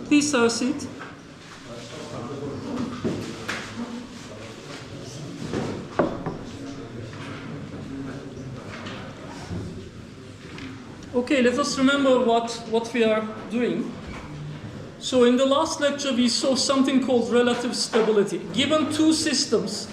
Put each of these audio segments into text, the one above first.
Please have a seat. Okay, let us remember what we are doing. So in the last lecture we saw something called relative stability. Given two systems,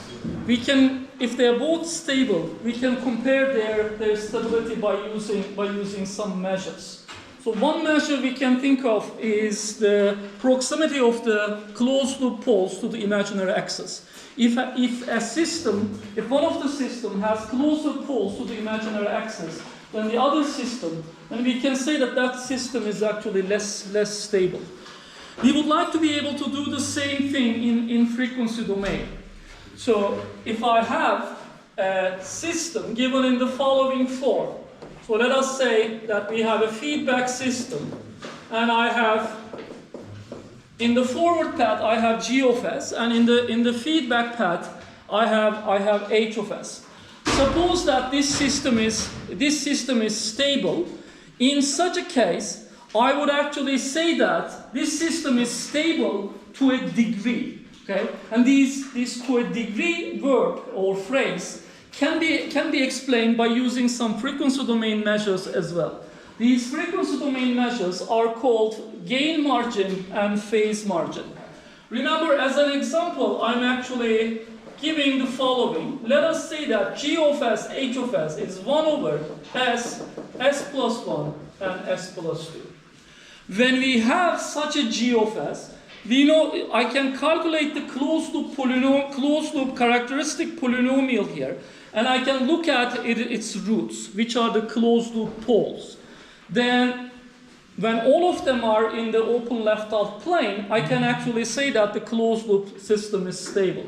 we can, if they are both stable, we can compare their stability by using some measures. So one measure we can think of is the proximity of the closed loop poles to the imaginary axis. If one of the system has closer poles to the imaginary axis than the other system, then we can say that that system is actually less stable. We would like to be able to do the same thing in frequency domain. So if I have a system given in the following form, so let us say that we have a feedback system, and I have, in the forward path I have G of S, and in the feedback path I have H of S. Suppose that this system is stable. In such a case, I would actually say that this system is stable to a degree. Okay, and these to a degree verb or phrase can be explained by using some frequency domain measures as well. These frequency domain measures are called gain margin and phase margin. Remember, as an example, I'm actually giving the following. Let us say that G of S, H of S is 1 over S, S plus 1, and S plus 2. When we have such a G of S, we know I can calculate the closed loop characteristic polynomial here, and I can look at its roots, which are the closed loop poles. Then, when all of them are in the open left-out plane, I can actually say that the closed loop system is stable.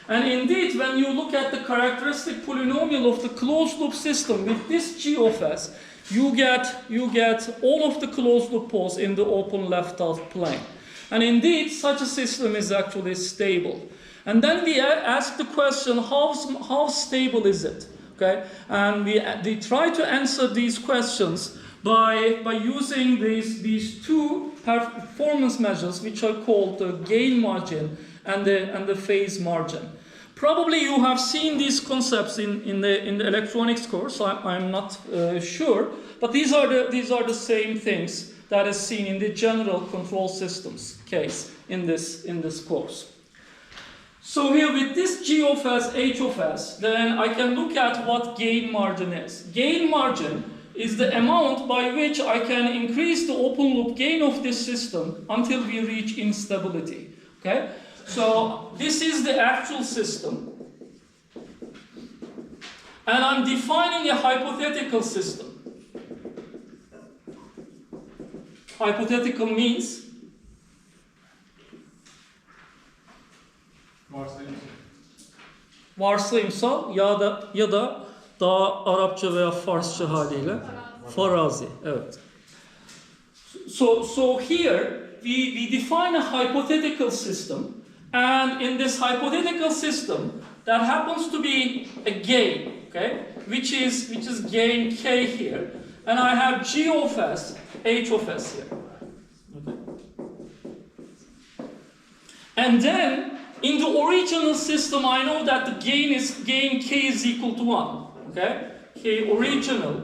And indeed, when you look at the characteristic polynomial of the closed loop system with this G of S, you get all of the closed loop poles in the open left-out plane. And indeed, such a system is actually stable. And then we ask the question, how stable is it? Okay? And we try to answer these questions by using these two performance measures, which are called the gain margin and the phase margin. Probably you have seen these concepts in the electronics course. I'm not sure, but these are the same things that is seen in the general control systems case in this course. So here with this G of S, H of S, then I can look at what gain margin is. Gain margin is the amount by which I can increase the open loop gain of this system until we reach instability. Okay? So this is the actual system. And I'm defining a hypothetical system. Hypothetical means varsayımsal ya da daha Arapça veya Farsça haliyle farazi. Evet. So here we define a hypothetical system, and in this hypothetical system that happens to be a gain, okay, which is gain K here, and I have G of S, H of S here. Okay. And then in the original system, I know that the gain K is equal to 1. Okay, K original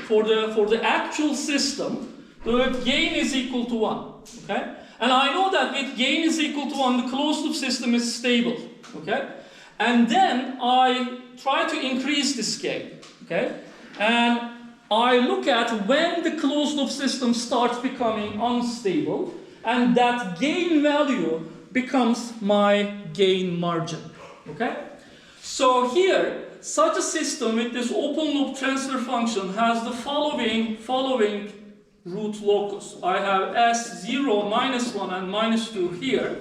for the actual system, the gain is equal to 1. Okay, and I know that with gain is equal to 1, the closed loop system is stable. Okay, and then I try to increase this gain. Okay, and I look at when the closed loop system starts becoming unstable, and that gain value becomes my gain margin. Okay? So here, such a system with this open loop transfer function has the following root locus. I have S0, -1, and -2 here.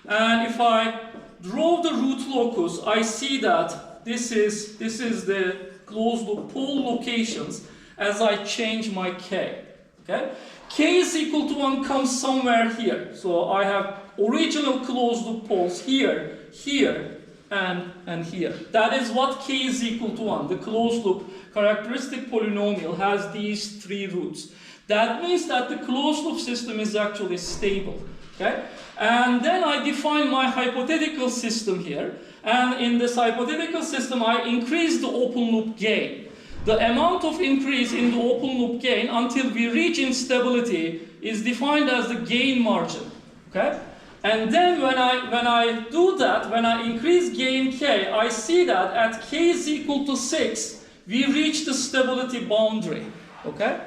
And if I draw the root locus, I see that this is the closed loop pole locations as I change my K. Okay? K is equal to 1 comes somewhere here. So I have original closed loop poles here, here, and here. That is what K is equal to 1. The closed loop characteristic polynomial has these 3 roots. That means that the closed loop system is actually stable. Okay? And then I define my hypothetical system here. And in this hypothetical system, I increase the open loop gain. The amount of increase in the open loop gain until we reach instability is defined as the gain margin. Okay? And then when I do that, when I increase gain K, I see that at K is equal to 6, we reach the stability boundary. Okay?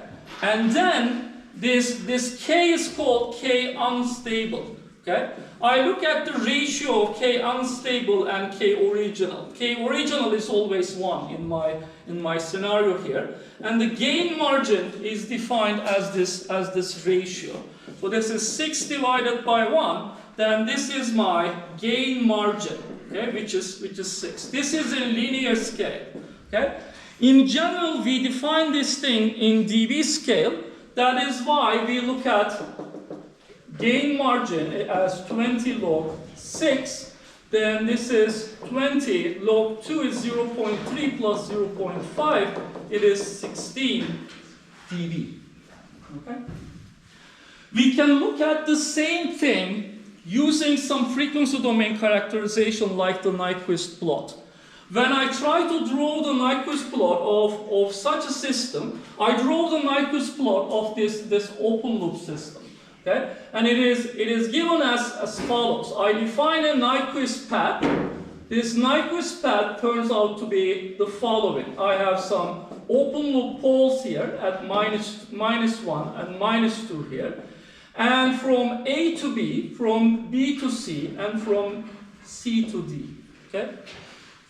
And then this K is called K unstable. Okay? I look at the ratio of K unstable and K original. K original is always 1 in my scenario here. And the gain margin is defined as this ratio. So this is 6 divided by 1. Then this is my gain margin, okay, which is 6. This is in linear scale. Okay? In general, we define this thing in dB scale. That is why we look at gain margin as 20 log 6. Then this is 20 log 2 is 0.3 plus 0.5. It is 16 dB. Okay? We can look at the same thing using some frequency domain characterization like the Nyquist plot. When I try to draw the Nyquist plot of such a system, I draw the Nyquist plot of this open loop system. Okay? And it is given as follows. I define a Nyquist path. This Nyquist path turns out to be the following. I have some open loop poles here at -1 and -2 here. And from A to B, from B to C, and from C to D. Okay?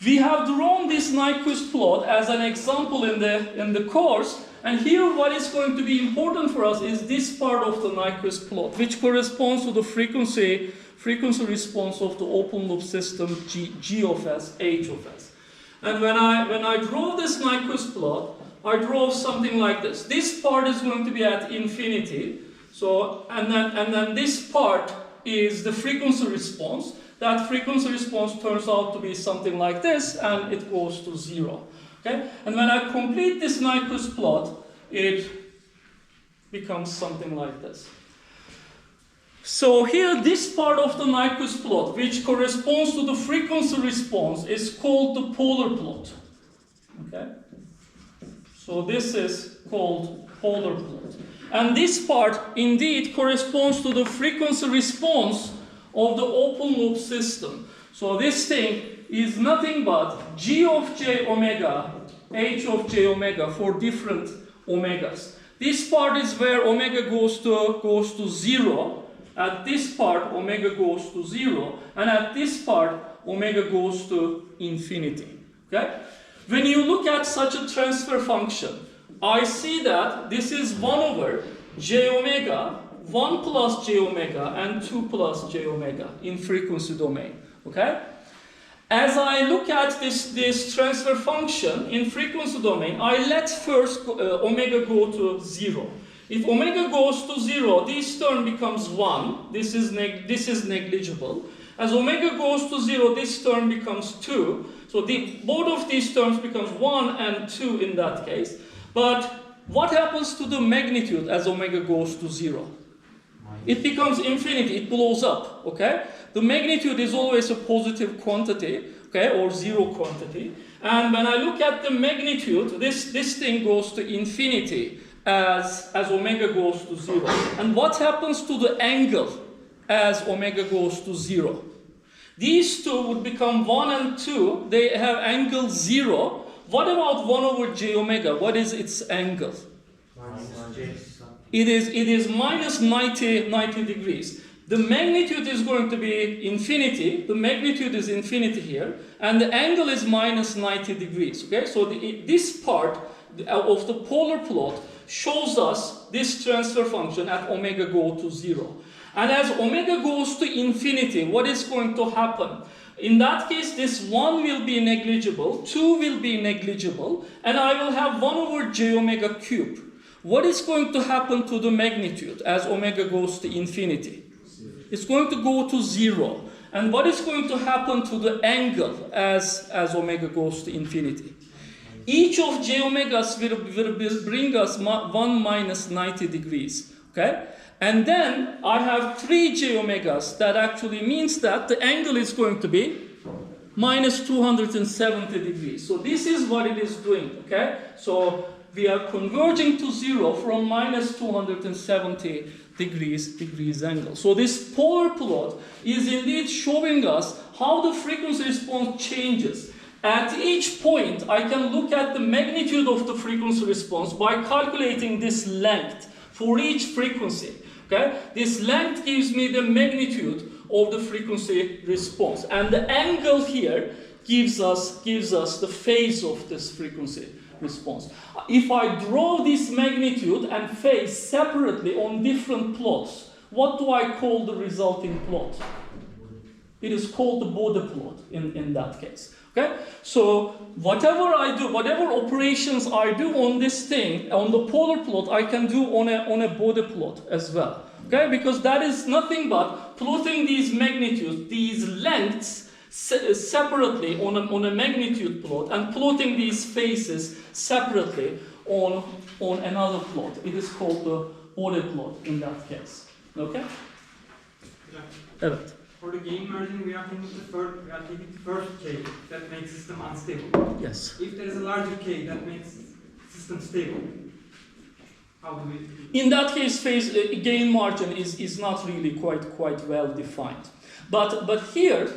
We have drawn this Nyquist plot as an example in the course, and here what is going to be important for us is this part of the Nyquist plot, which corresponds to the frequency response of the open loop system G of S, H of S. And when I draw this Nyquist plot, I draw something like this. This part is going to be at infinity. So, and then this part is the frequency response. That frequency response turns out to be something like this, and it goes to 0. Okay? And when I complete this Nyquist plot, it becomes something like this. So here, this part of the Nyquist plot, which corresponds to the frequency response, is called the polar plot. Okay? So this is called polar plot. And this part indeed corresponds to the frequency response of the open loop system. So this thing is nothing but G of j omega, H of j omega for different omegas. This part is where omega goes to 0. At this part, omega goes to 0. And at this part, omega goes to infinity. Okay? When you look at such a transfer function, I see that this is 1 over j omega, 1 plus j omega, and 2 plus j omega in frequency domain. Okay? As I look at this transfer function in frequency domain, I let first omega go to 0. If omega goes to 0, this term becomes 1. This is negligible. As omega goes to 0, this term becomes 2. So both of these terms becomes 1 and 2 in that case. But what happens to the magnitude as omega goes to 0? It becomes infinity, it blows up, okay? The magnitude is always a positive quantity, okay, or 0 quantity. And when I look at the magnitude, this thing goes to infinity as omega goes to 0. And what happens to the angle as omega goes to 0? These two would become 1 and 2. They have angle 0. What about 1 over j omega? What is its angle? it is minus 90 degrees. The magnitude is going to be infinity. The magnitude is infinity here, and the angle is minus 90 degrees. Okay, so this part of the polar plot shows us this transfer function at omega go to 0. And as omega goes to infinity, what is going to happen? In that case, this 1 will be negligible, 2 will be negligible, and I will have 1 over j omega cube. What is going to happen to the magnitude as omega goes to infinity? It's going to go to 0. And what is going to happen to the angle as omega goes to infinity? Each of j omegas will bring us 1 minus 90 degrees. Okay? And then I have 3 j omegas. That actually means that the angle is going to be minus 270 degrees. So this is what it is doing. Okay? So we are converging to 0 from minus 270 degrees angle. So this polar plot is indeed showing us how the frequency response changes. At each point, I can look at the magnitude of the frequency response by calculating this length for each frequency. Okay? This length gives me the magnitude of the frequency response, and the angle here gives us the phase of this frequency response. If I draw this magnitude and phase separately on different plots, what do I call the resulting plot? It is called the Bode plot in that case. Okay? So whatever I do, whatever operations I do on this thing, on the polar plot, I can do on a Bode plot as well. Okay? Because that is nothing but plotting these magnitudes, these lengths, separately on a magnitude plot, and plotting these phases separately on another plot. It is called the Bode plot in that case. Okay? Yeah. Evet. For the gain margin, we are taking the first k that makes system unstable. Yes. If there is a larger k that makes system stable, how do we? In that case, phase gain margin is not really quite well defined. But here,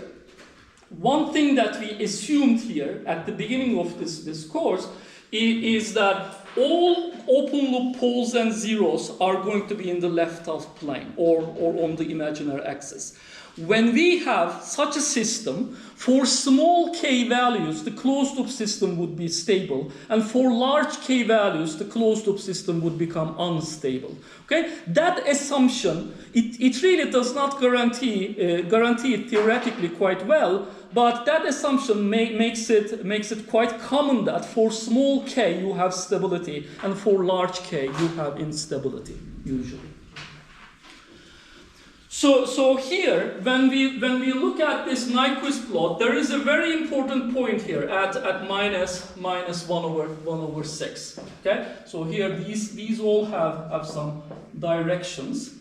one thing that we assumed here at the beginning of this course is that all open loop poles and zeros are going to be in the left half plane or on the imaginary axis. When we have such a system, for small k values, the closed loop system would be stable, and for large k values, the closed loop system would become unstable. Okay? That assumption, it really does not guarantee it theoretically quite well, but that assumption makes it quite common that for small k you have stability, and for large k you have instability usually. So here, when we look at this Nyquist plot, there is a very important point here at minus 1 over 6. Okay? So here these all have some directions.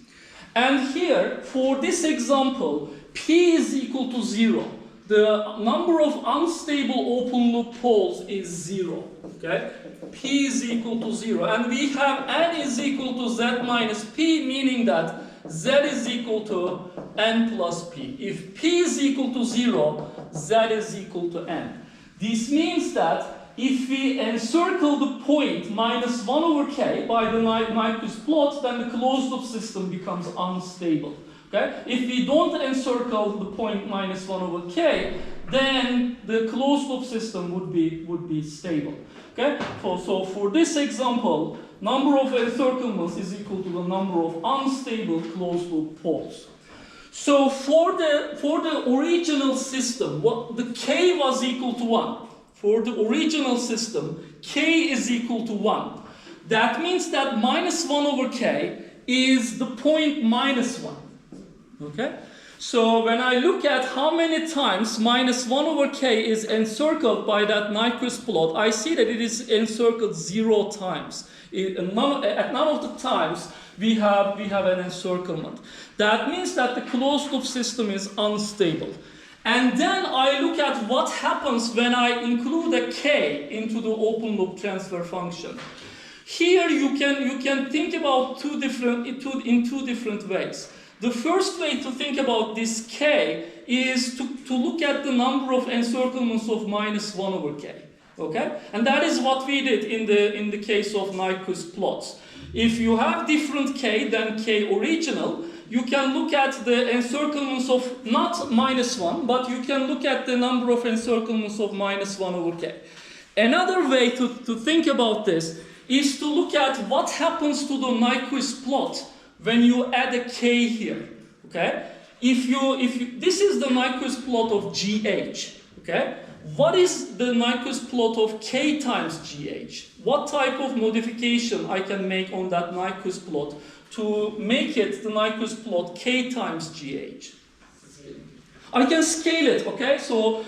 And here, for this example, P is equal to 0. The number of unstable open loop poles is 0. Okay? P is equal to 0. And we have N is equal to Z minus P, meaning that Z is equal to N plus P. If P is equal to 0, Z is equal to N. This means that if we encircle the point minus 1 over K by the Nyquist plot, then the closed loop system becomes unstable. Okay? If we don't encircle the point minus 1 over K, then the closed loop system would be stable. Okay? So for this example, number of encirclements is equal to the number of unstable closed loop poles. So for the original system, the K was equal to 1. For the original system, K is equal to 1. That means that minus 1 over K is the point minus 1. Okay? So when I look at how many times minus 1 over K is encircled by that Nyquist plot, I see that it is encircled 0 times. At none of the times we have an encirclement. That means that the closed loop system is unstable. And then I look at what happens when I include a K into the open loop transfer function. Here you can think about in two different ways. The first way to think about this K is to look at the number of encirclements of minus 1 over K. Okay? And that is what we did in the case of Nyquist plots. If you have different k than k original, you can look at the encirclements of not -1, but you can look at the number of encirclements of -1 over k. Another way to think about this is to look at what happens to the Nyquist plot when you add a k here. Okay? If you this is the Nyquist plot of GH. Okay? What is the Nyquist plot of k times GH? What type of modification I can make on that Nyquist plot to make it the Nyquist plot k times GH? I can scale it, okay? So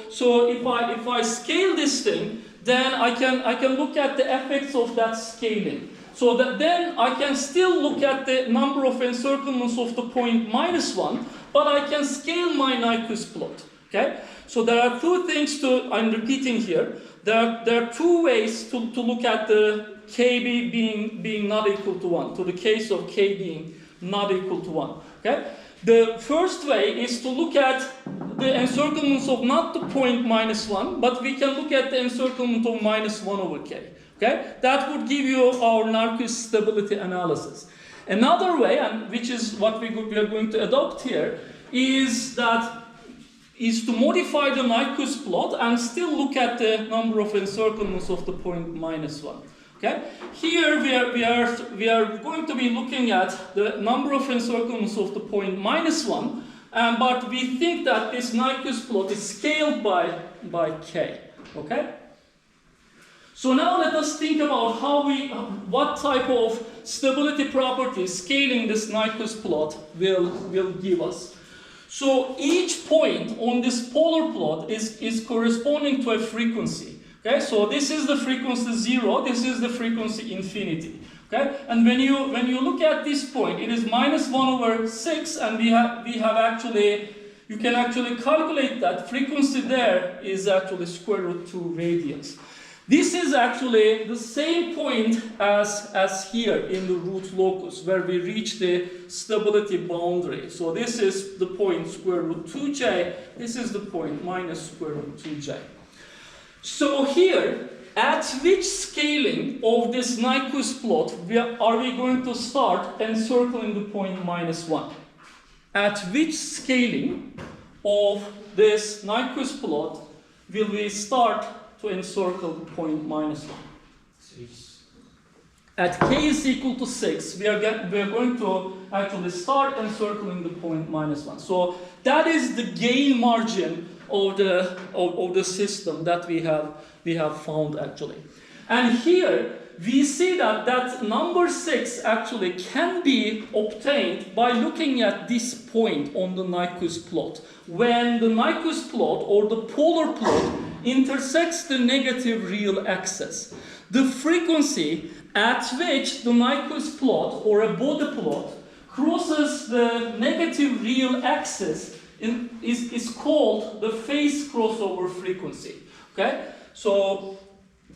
if I scale this thing, then I can look at the effects of that scaling. So that then I can still look at the number of encirclements of the point -1, but I can scale my Nyquist plot, okay? So there are two things I'm repeating here. There are two ways to look at the k being not equal to 1, to the case of k being not equal to 1, okay? The first way is to look at the encirclements of not the point -1, but we can look at the encirclement of -1 over k, okay? That would give you our Nyquist stability analysis. Another way, and which is what we are going to adopt here, is to modify the Nyquist plot and still look at the number of encirclements of the point -1. Okay? Here we are going to be looking at the number of encirclements of the point -1, but we think that this Nyquist plot is scaled by k. Okay? So now let us think about what type of stability properties scaling this Nyquist plot will give us. So each point on this polar plot is corresponding to a frequency. Okay, so this is the frequency 0, this is the frequency infinity. Okay, and when you look at this point, it is -1 over 6, and you can actually calculate that frequency there is actually square root 2 radians. This is actually the same point as here in the root locus, where we reach the stability boundary. So this is the point square root 2j, this is the point minus square root 2j. So here, at which scaling of this Nyquist plot are we going to start encircling the point -1? At which scaling of this Nyquist plot will we start to encircle the point -1? 6. At k is equal to 6, we are going to actually start encircling the point -1. So that is the gain margin of the system that we have found actually. And here we see that number 6 actually can be obtained by looking at this point on the Nyquist plot. When the Nyquist plot or the polar plot intersects the negative real axis, the frequency at which the Nyquist plot or a Bode plot crosses the negative real axis is called the phase crossover frequency. Okay, so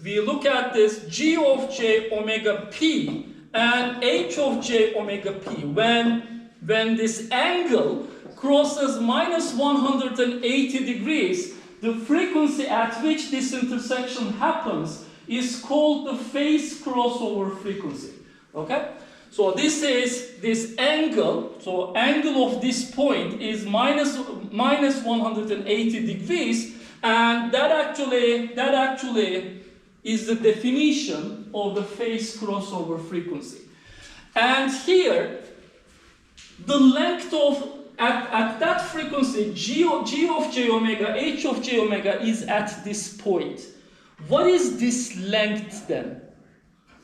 we look at this g of j omega p and h of j omega p. When this angle crosses -180 degrees, the frequency at which this intersection happens is called the phase crossover frequency. Okay? So this is this angle. So angle of this point is minus 180 degrees, and that actually is the definition of the phase crossover frequency. And here, the length of at that frequency, g of j omega, h of j omega is at this point. What is this length then?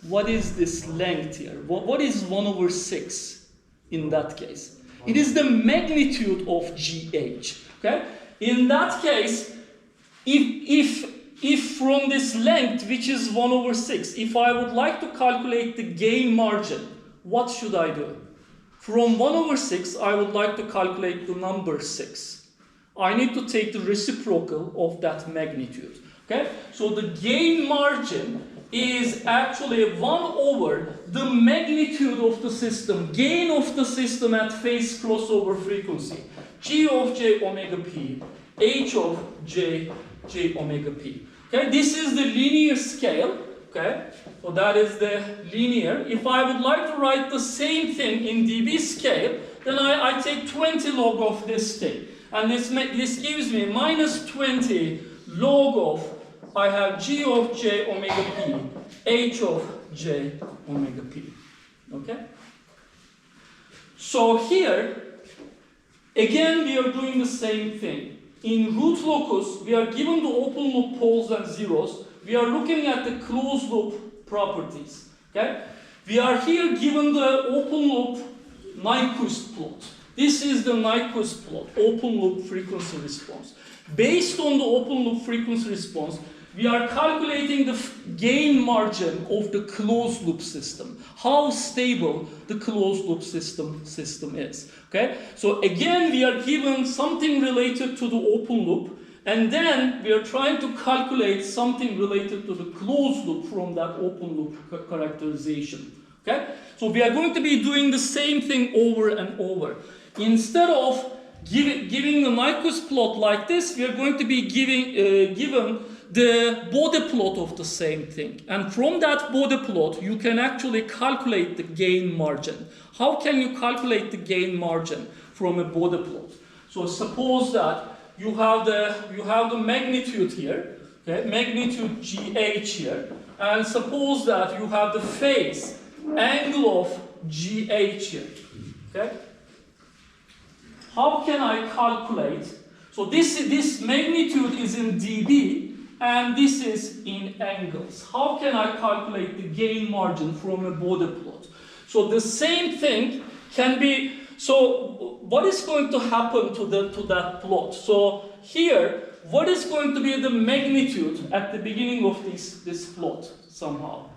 What is this length here? What is 1 over 6 in that case? It is the magnitude of GH. Okay? In that case, if from this length, which is 1 over 6, if I would like to calculate the gain margin, what should I do? From 1 over 6, I would like to calculate the number 6. I need to take the reciprocal of that magnitude. Okay? So the gain margin is actually 1 over the magnitude of the system, gain of the system at phase crossover frequency, g of j omega p, h of j omega p. Okay? This is the linear scale. Okay, so that is the linear. If I would like to write the same thing in dB scale, then I take 20 log of this thing. And this gives me minus 20 log of, I have g of j omega p, h of j omega p. Okay? So here, again we are doing the same thing. In root locus, we are given the open loop poles and zeros. We are looking at the closed loop properties. Okay? We are here given the open loop Nyquist plot. This is the Nyquist plot, open loop frequency response. Based on the open loop frequency response, we are calculating the gain margin of the closed loop system. How stable the closed loop system is. Okay? So again, we are given something related to the open loop, and then we are trying to calculate something related to the closed loop from that open loop characterization. Okay? So we are going to be doing the same thing over and over. Instead of giving the Nyquist plot like this, we are going to be given the Bode plot of the same thing. And from that Bode plot, you can actually calculate the gain margin. How can you calculate the gain margin from a Bode plot? So suppose that you have the magnitude here, okay, magnitude GH here, and suppose that you have the phase angle of GH here. Okay? How can I calculate? So this magnitude is in dB, and this is in angles. How can I calculate the gain margin from a Bode plot? So the same thing can be. So what is going to happen to that plot? So here, what is going to be the magnitude at the beginning of this plot somehow?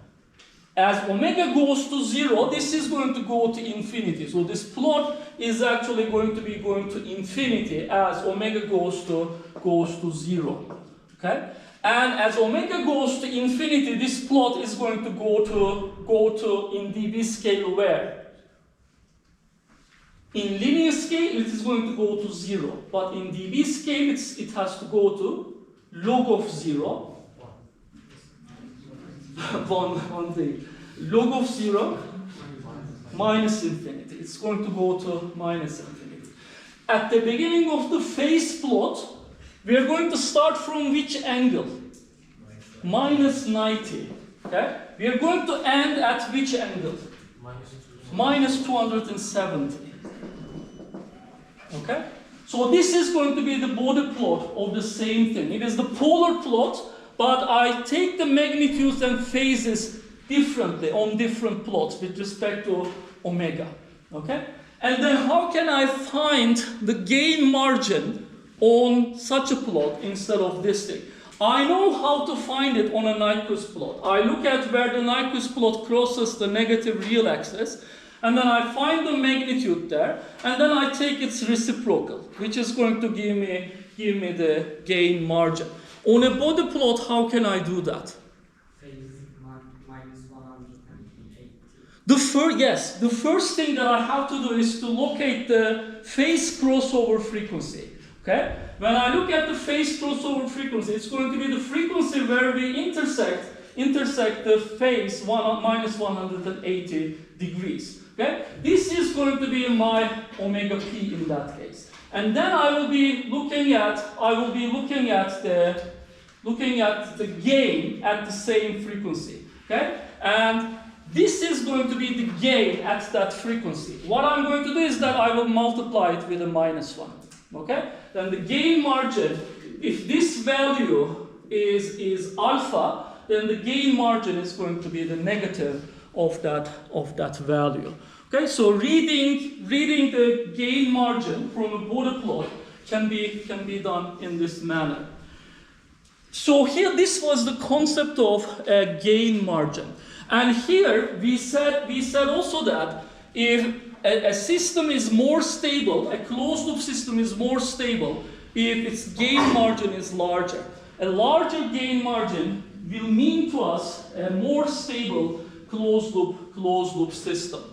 As omega goes to 0, this is going to go to infinity. So this plot is actually going to be going to infinity as omega goes to 0. Okay? And as omega goes to infinity, this plot is going to go to in dB scale where? In linear scale, it is going to go to 0. But in dB scale, it has to go to log of 0. one thing. Log of 0 minus infinity. It's going to go to minus infinity. At the beginning of the phase plot, we are going to start from which angle? Minus 90. Okay? We are going to end at which angle? Minus 270. Okay? So this is going to be the Bode plot of the same thing. It is the polar plot, but I take the magnitudes and phases differently on different plots with respect to omega. Okay? And then how can I find the gain margin on such a plot instead of this thing? I know how to find it on a Nyquist plot. I look at where the Nyquist plot crosses the negative real axis, and then I find the magnitude there, and then I take its reciprocal, which is going to give me the gain margin. On a Bode plot, how can I do that? Minus 180. The first thing that I have to do is to locate the phase crossover frequency. Okay? When I look at the phase crossover frequency, it's going to be the frequency where we intersect the phase minus 180 degrees. Okay? This is going to be my omega p in that case. And then I will be looking at the gain at the same frequency. Okay? And this is going to be the gain at that frequency. What I'm going to do is that I will multiply it with a minus 1. Okay? Then the gain margin, if this value is alpha, then the gain margin is going to be the negative of that value. Okay, so reading the gain margin from a Bode plot can be done in this manner. So here, this was the concept of a gain margin, and here we said also that if a system is more stable, a closed loop system is more stable if its gain margin is larger. A larger gain margin will mean to us a more stable closed loop system.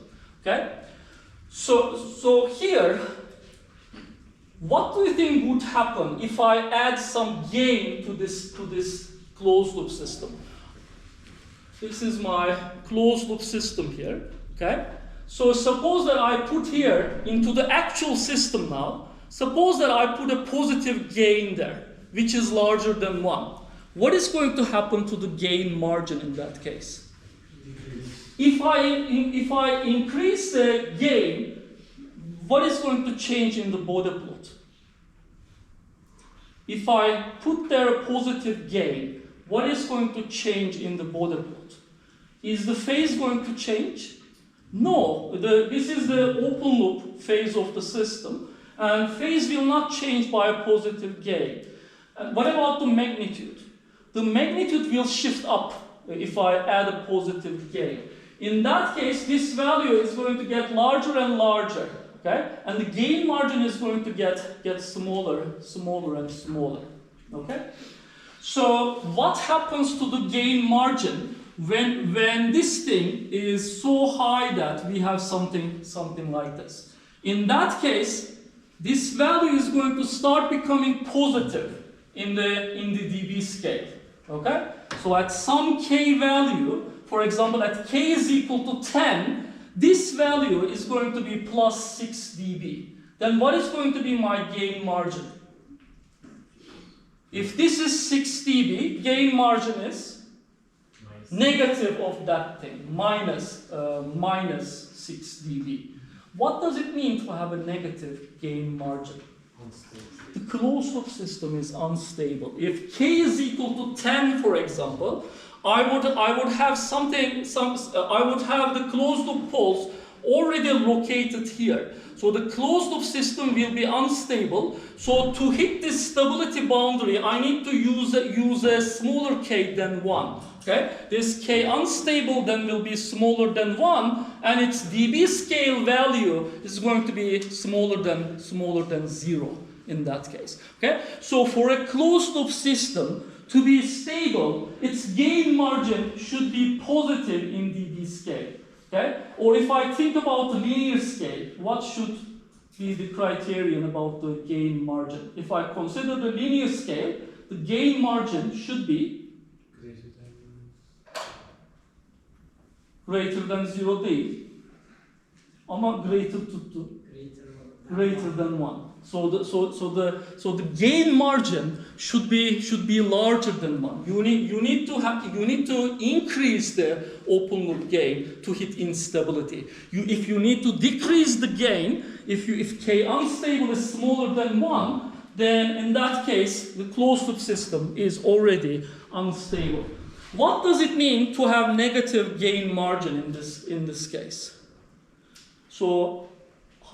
Okay? So here, what do you think would happen if I add some gain to this closed loop system? This is my closed loop system here, okay? So suppose that I put here into the actual system now, suppose that I put a positive gain there, which is larger than 1. What is going to happen to the gain margin in that case? If I increase the gain, what is going to change in the Bode plot? If I put there a positive gain, what is going to change in the Bode plot? Is the phase going to change? No, this is the open loop phase of the system, and phase will not change by a positive gain. And what about the magnitude? The magnitude will shift up if I add a positive gain. In that case, this value is going to get larger and larger, okay? And the gain margin is going to get smaller and smaller, okay? So what happens to the gain margin when this thing is so high that we have something like this? In that case, this value is going to start becoming positive in the dB scale, okay? So at some k value, for example, at k is equal to 10, this value is going to be plus 6 dB. Then what is going to be my gain margin? If this is 6 dB, gain margin is negative of that thing, minus 6 dB. What does it mean to have a negative gain margin? The closed loop system is unstable. If k is equal to 10, for example, I would have the closed loop poles already located here. So the closed loop system will be unstable. So to hit this stability boundary, I need to use a smaller k than 1. Okay? This k unstable then will be smaller than 1, and its dB scale value is going to be smaller than 0 in that case. Okay? So for a closed loop system to be stable, its gain margin should be positive in dB scale. Okay? Or if I think about the linear scale, what should be the criterion about the gain margin? If I consider the linear scale, the gain margin should be greater than 0 değil. Ama greater than 1. So the gain margin should be larger than 1. You need to increase the open loop gain to hit instability. If you need to decrease the gain, if k unstable is smaller than 1, then in that case the closed loop system is already unstable. What does it mean to have negative gain margin in this case? So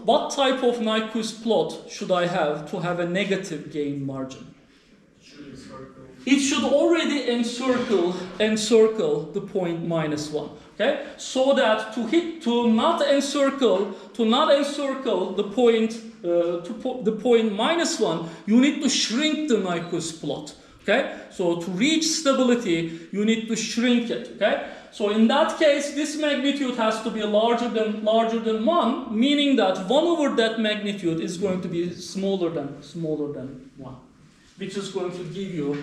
what type of Nyquist plot should I have to have a negative gain margin? It should already encircle the point -1. Okay? So that to not encircle the point -1, you need to shrink the Nyquist plot. Okay? So to reach stability, you need to shrink it. Okay? So in that case, this magnitude has to be larger than 1, meaning that 1 over that magnitude is going to be smaller than 1, which is going to give you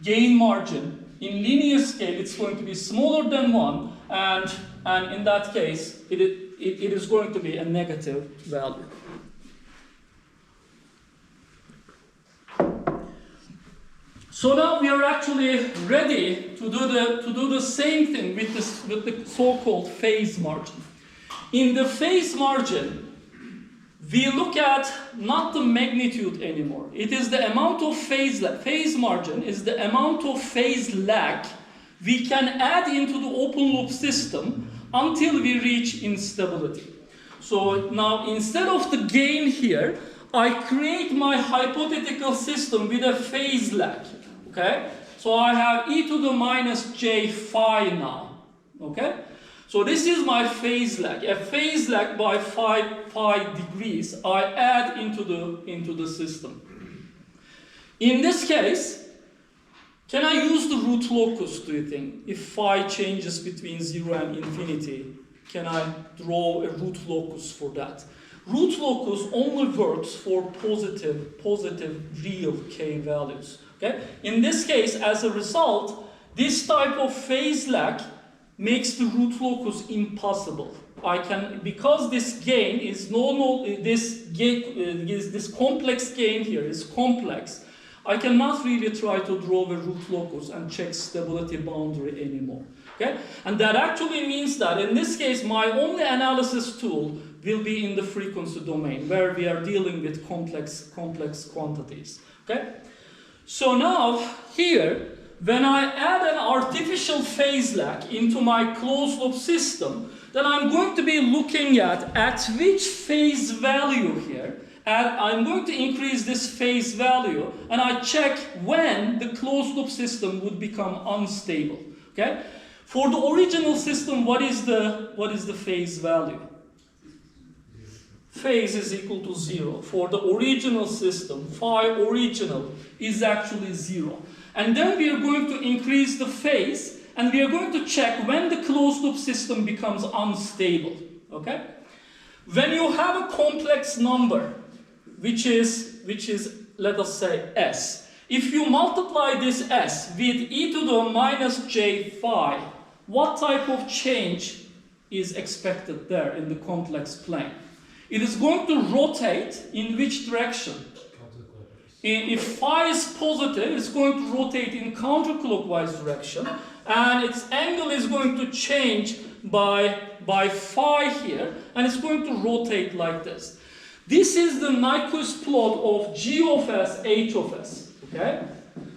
gain margin. In linear scale, it's going to be smaller than 1, and in that case, it is going to be a negative value. So now we are actually ready to do the same thing with the so-called phase margin. In the phase margin, we look at not the magnitude anymore. It is the amount of phase lag. Phase margin is the amount of phase lag we can add into the open loop system until we reach instability. So now instead of the gain here, I create my hypothetical system with a phase lag. Okay? So I have e to the minus j phi now. Okay? So this is my phase lag. A phase lag by phi degrees I add into the system. In this case, can I use the root locus, do you think? If phi changes between 0 and infinity, can I draw a root locus for that? Root locus only works for positive real k values. Okay? In this case, as a result, this type of phase lag makes the root locus impossible. Because this gain is this complex gain here is complex, I cannot really try to draw a root locus and check stability boundary anymore. Okay? And that actually means that in this case, my only analysis tool will be in the frequency domain, where we are dealing with complex quantities. Okay? So now here, when I add an artificial phase lag into my closed loop system, then I'm going to be looking at which phase value here, and I'm going to increase this phase value, and I check when the closed loop system would become unstable. Okay? For the original system, what is the phase value? Phase is equal to 0. For the original system, phi original is actually 0. And then we are going to increase the phase, and we are going to check when the closed loop system becomes unstable. Okay? When you have a complex number, which is let us say s, if you multiply this s with e to the minus j phi, what type of change is expected there in the complex plane? It is going to rotate in which direction? If phi is positive, it's going to rotate in counterclockwise direction, and its angle is going to change by phi here, and it's going to rotate like this. This is the Nyquist plot of g of s, h of s. Okay?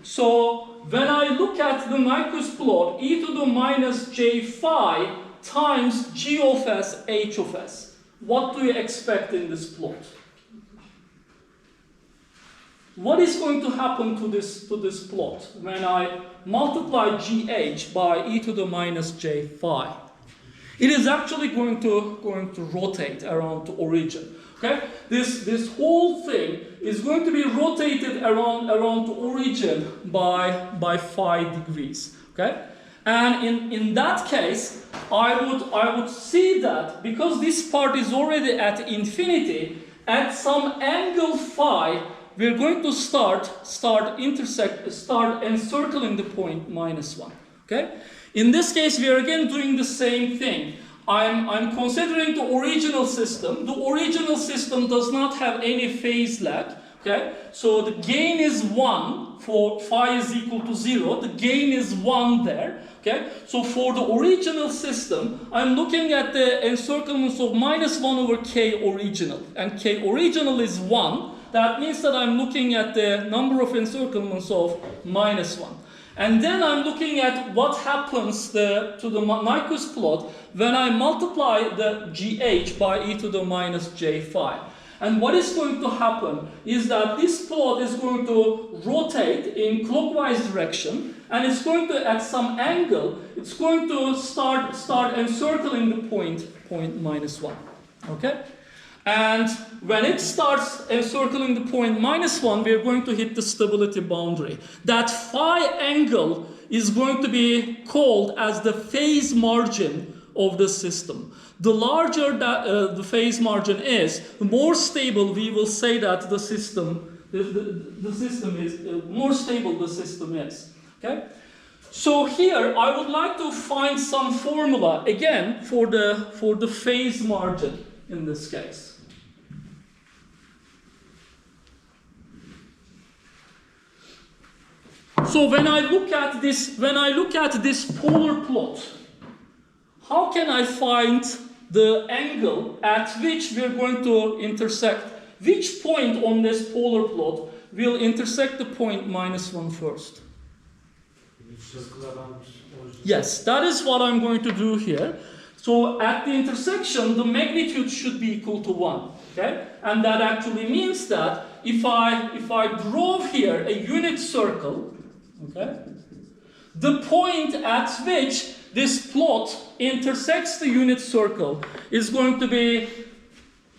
So when I look at the Nyquist plot, e to the minus j phi times g of s, h of s, what do you expect in this plot? What is going to happen to this plot when I multiply gh by e to the minus j phi? It is actually going to rotate around the origin. Okay, this whole thing is going to be rotated around the origin by phi degrees. Okay, and in that case, I would see that because this part is already at infinity, at some angle phi, we're going to start encircling the point -1. Okay, in this case, we are again doing the same thing. I'm considering the original system. The original system does not have any phase lag. Okay, so the gain is 1 for phi is equal to 0. The gain is 1 there. Okay, so for the original system, I'm looking at the encirclements of -1 over k original, and k original is 1. That means that I'm looking at the number of encirclements of -1. And then I'm looking at what happens to the Nyquist plot when I multiply the gh by e to the minus j phi. And what is going to happen is that this plot is going to rotate in clockwise direction, and it's going to, at some angle, it's going to start encircling the point -1. Okay? And when it starts encircling the point -1, we are going to hit the stability boundary. That phi angle is going to be called as the phase margin of the system. The larger the phase margin is, the more stable we will say that the system is, more stable the system is. Okay? So here I would like to find some formula again for the phase margin in this case. So when I look at this polar plot, how can I find the angle at which we're going to intersect? Which point on this polar plot will intersect the point -1 first? Yes, that is what I'm going to do here. So at the intersection, the magnitude should be equal to 1. Okay? And that actually means that if I draw here a unit circle, okay, the point at which this plot intersects the unit circle is going to be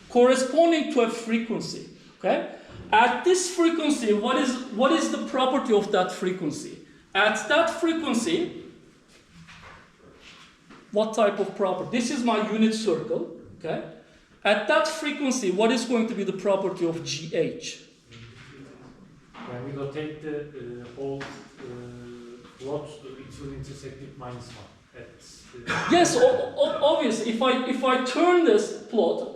corresponding to a frequency. Okay? At this frequency, what is the property of that frequency? At that frequency, what type of property? This is my unit circle. Okay? At that frequency, what is going to be the property of GH? When we rotate the whole plot, it will intersect with -1 Yes, obviously. If I turn this plot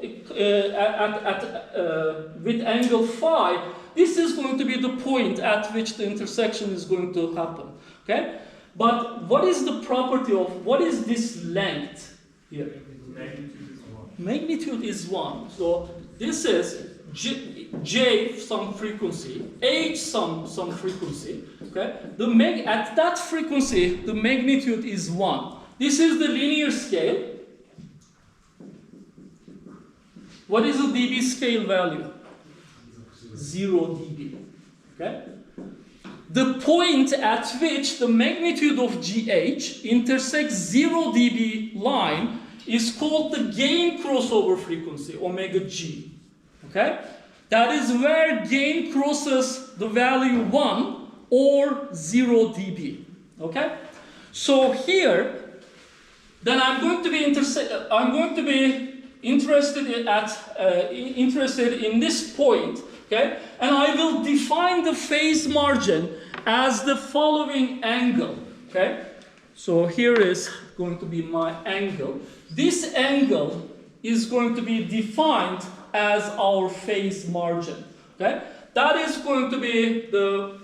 with angle phi, this is going to be the point at which the intersection is going to happen. Okay, but what is the property of what is this length here? Magnitude is 1. So this is J some frequency, H some frequency. Okay, at that frequency the magnitude is 1. This is the linear scale. What is the dB scale value? 0 dB. Okay? The point at which the magnitude of GH intersects 0 dB line is called the gain crossover frequency, omega G. Okay? That is where gain crosses the value 1 or 0 dB. Okay? So here, then I'm going to be interested in this point, okay? And I will define the phase margin as the following angle, okay? So here is going to be my angle. This angle is going to be defined as our phase margin, okay? That is going to be the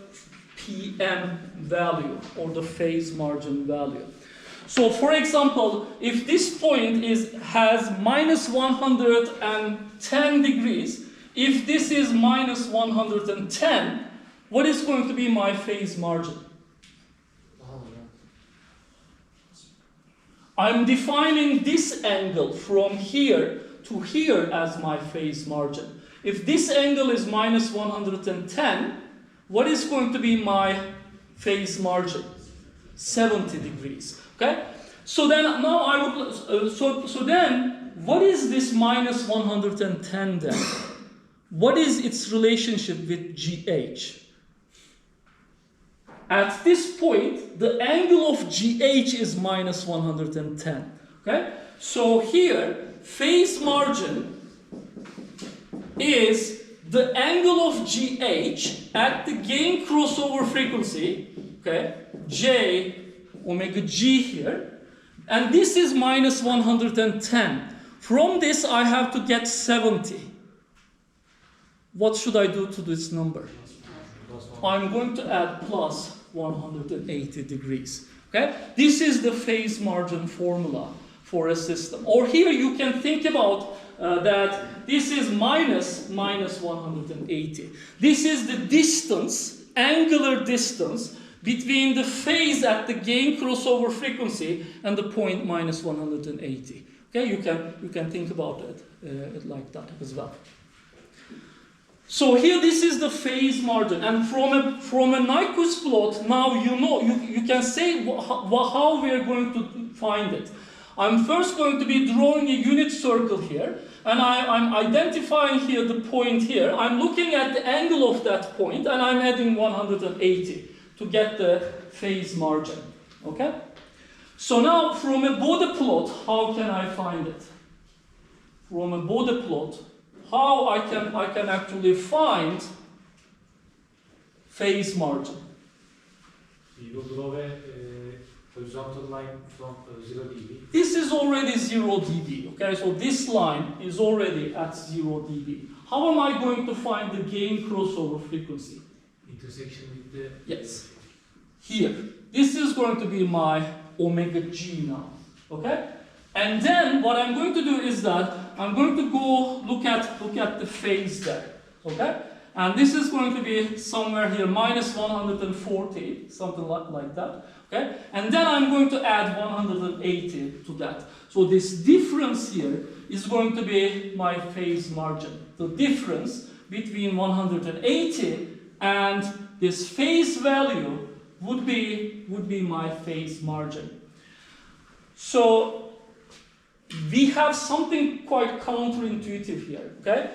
PM value or the phase margin value. So for example, if this point has minus 110 degrees, if this is minus 110, what is going to be my phase margin? I'm defining this angle from here to here as my phase margin. If this angle is minus 110, what is going to be my phase margin? 70 degrees. Okay? So then now I would so then what is this minus 110 then? What is its relationship with GH? At this point, the angle of GH is minus 110. Okay? So here, phase margin is the angle of GH at the gain crossover frequency, okay, J omega G here, and this is minus 110. From this I have to get 70. What should I do to this number? I'm going to add plus 180 degrees. Okay? This is the phase margin formula for a system. Or here you can think about that this is minus 180. This is the distance, angular distance, between the phase at the gain crossover frequency and the point minus 180. Okay, you can think about it like that as well. So here this is the phase margin, and from a Nyquist plot, now you can say how we are going to find it. I'm first going to be drawing a unit circle here, and I'm identifying here the point here. I'm looking at the angle of that point, and I'm adding 180 to get the phase margin. Okay? So now from a Bode plot, how can I find it? From a Bode plot, how I can actually find phase margin. You will draw a horizontal line from 0 dB. This is already 0 dB, okay? So this line is already at 0 dB. How am I going to find the gain crossover frequency? Intersection with the... Yes. Here. This is going to be my omega G now, okay? And then what I'm going to do is that I'm going to go look at the phase there, okay? And this is going to be somewhere here, minus 140, something like that, okay? And then I'm going to add 180 to that. So this difference here is going to be my phase margin. The difference between 180 and this phase value would be my phase margin. So we have something quite counterintuitive here, okay?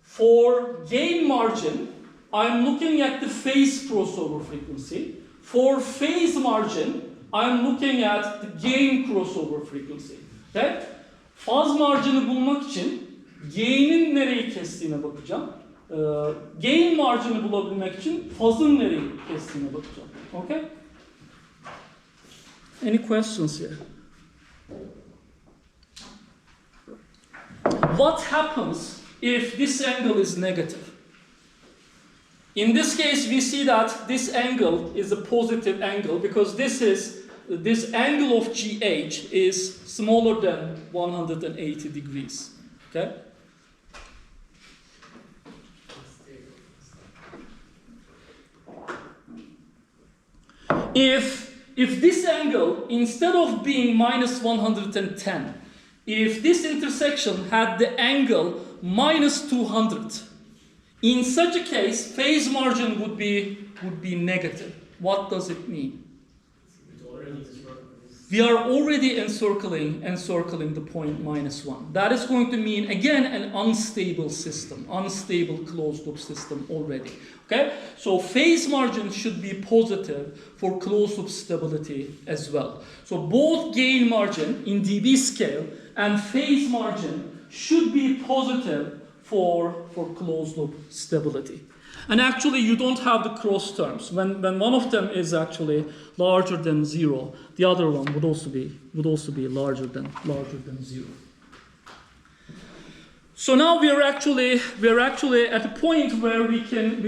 For gain margin, I'm looking at the phase crossover frequency. For phase margin, I'm looking at the gain crossover frequency. Okay? Faz marjını bulmak için gain'in nereyi kestiğine bakacağım. Gain marjını bulabilmek için fazın nereyi kestiğine bakacağım. Okay? Any questions here? What happens if this angle is negative? In this case, we see that this angle is a positive angle because this angle of GH is smaller than 180 degrees. Okay? If this angle, instead of being minus 110, if this intersection had the angle minus 200, in such a case, phase margin would be negative. What does it mean? We are already encircling the point minus 1. That is going to mean, again, an unstable system, unstable closed-loop system already. Okay? So phase margin should be positive for closed-loop stability as well. So both gain margin in dB scale and phase margin should be positive for closed-loop stability. And actually, you don't have the cross terms. When one of them is actually larger than 0, the other one would also be larger than 0. So now we are actually at a point where we can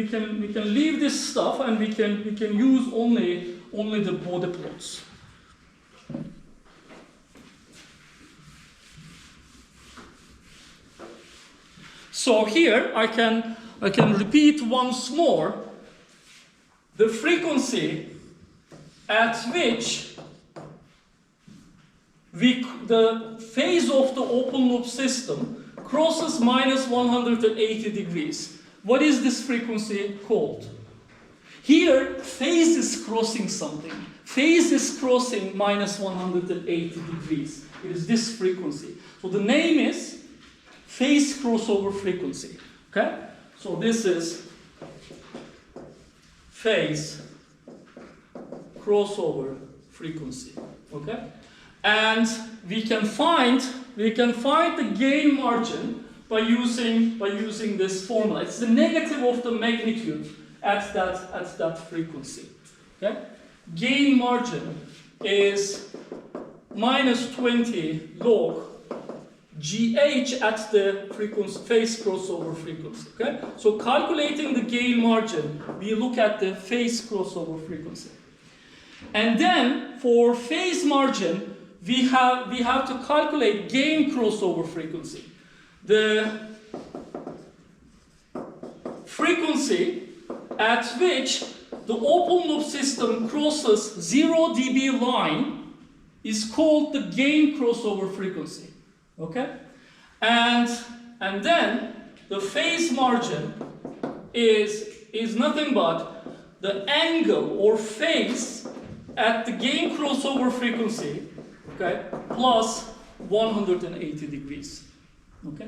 leave this stuff and we can use only the Bode plots. So here I can repeat once more the frequency at which the phase of the open loop system crosses minus 180 degrees. What is this frequency called? Here, phase is crossing something. Phase is crossing minus 180 degrees. It is this frequency. So the name is phase crossover frequency. Okay? So this is phase crossover frequency. Okay? And we can find the gain margin by using this formula. It's the negative of the magnitude at that frequency. Okay? Gain margin is minus 20 log GH at the frequency, phase crossover frequency. Okay? So calculating the gain margin, we look at the phase crossover frequency. And then for phase margin, we have to calculate gain crossover frequency. The frequency at which the open loop system crosses 0 dB line is called the gain crossover frequency. Okay? And then the phase margin is nothing but the angle or phase at the gain crossover frequency, okay, plus 180 degrees. Okay?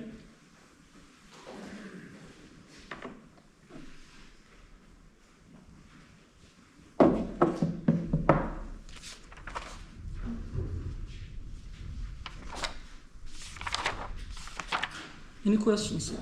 Any questions?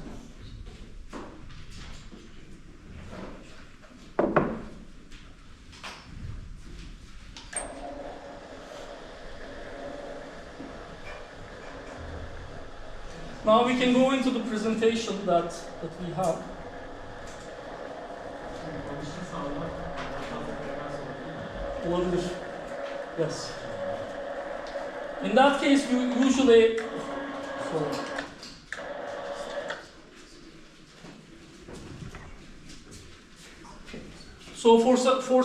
Now we can go into the presentation that we have. Olabilir. Yes. In that case, you usually. Sorry. So for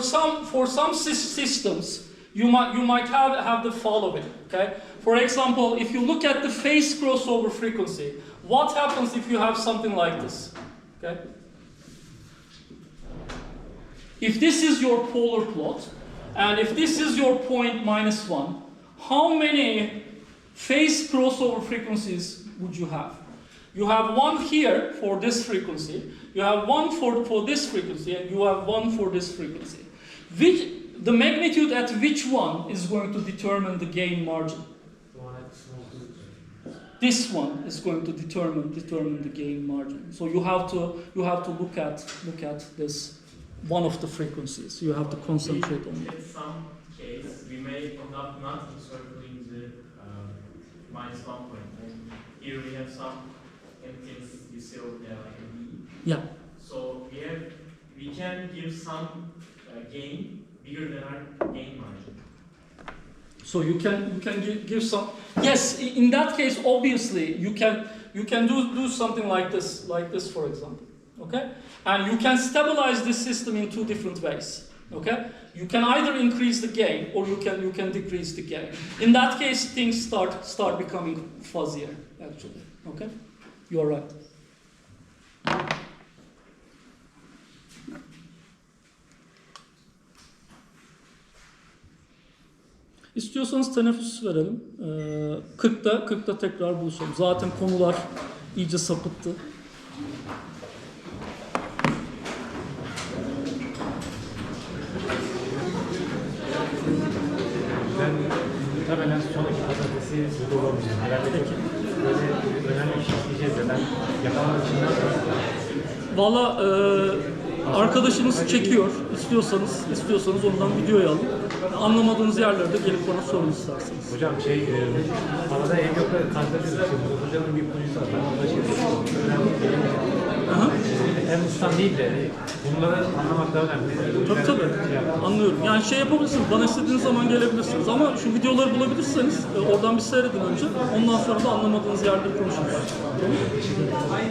some systems, you might have the following. Okay. For example, if you look at the phase crossover frequency, what happens if you have something like this? Okay. If this is your polar plot, and if this is your point minus 1, how many phase crossover frequencies would you have? You have one here for this frequency, you have one for this frequency, and you have one for this frequency. The magnitude at which one is going to determine the gain margin? This one is going to determine the gain margin. So you have to look at this one of the frequencies. You have to concentrate on it. In some case, we may end up not encircling the minus 1 point. And here we have some empty cell like a B. Yeah. So we can give some gain bigger than our gain margin. So you can give some. Yes, in that case, obviously you can do something like this for example. Okay, and you can stabilize this system in two different ways. Okay, you can either increase the gain or you can decrease the gain. In that case, things start becoming fuzzier actually. Okay, you're right. İstiyorsanız teneffüs verelim. 40'ta tekrar buluşalım. Zaten konular iyice sapıttı. Ben muhtemelen sonraki pazartesi burada olamayacağım. Herhalde böyle önemli bir şey isteyeceğiz ya. Ben yakalamak için ne yapayım? Valla arkadaşınız çekiyor. İstiyorsanız ondan videoyu alın. Anlamadığınız yerlerde gelip bana sorun isterseniz. Hocam arada ev yok karşılaşıyoruz. Hocanın bir projesi var. Ben orada en ustan değil de bunları anlamak daha önemli. Tabii. Anlıyorum. Yani yapabilirsiniz. Bana istediğiniz zaman gelebilirsiniz. Ama şu videoları bulabilirseniz oradan bir seyredin önce. Ondan sonra da anlamadığınız yerleri konuşuruz. Tamam mı?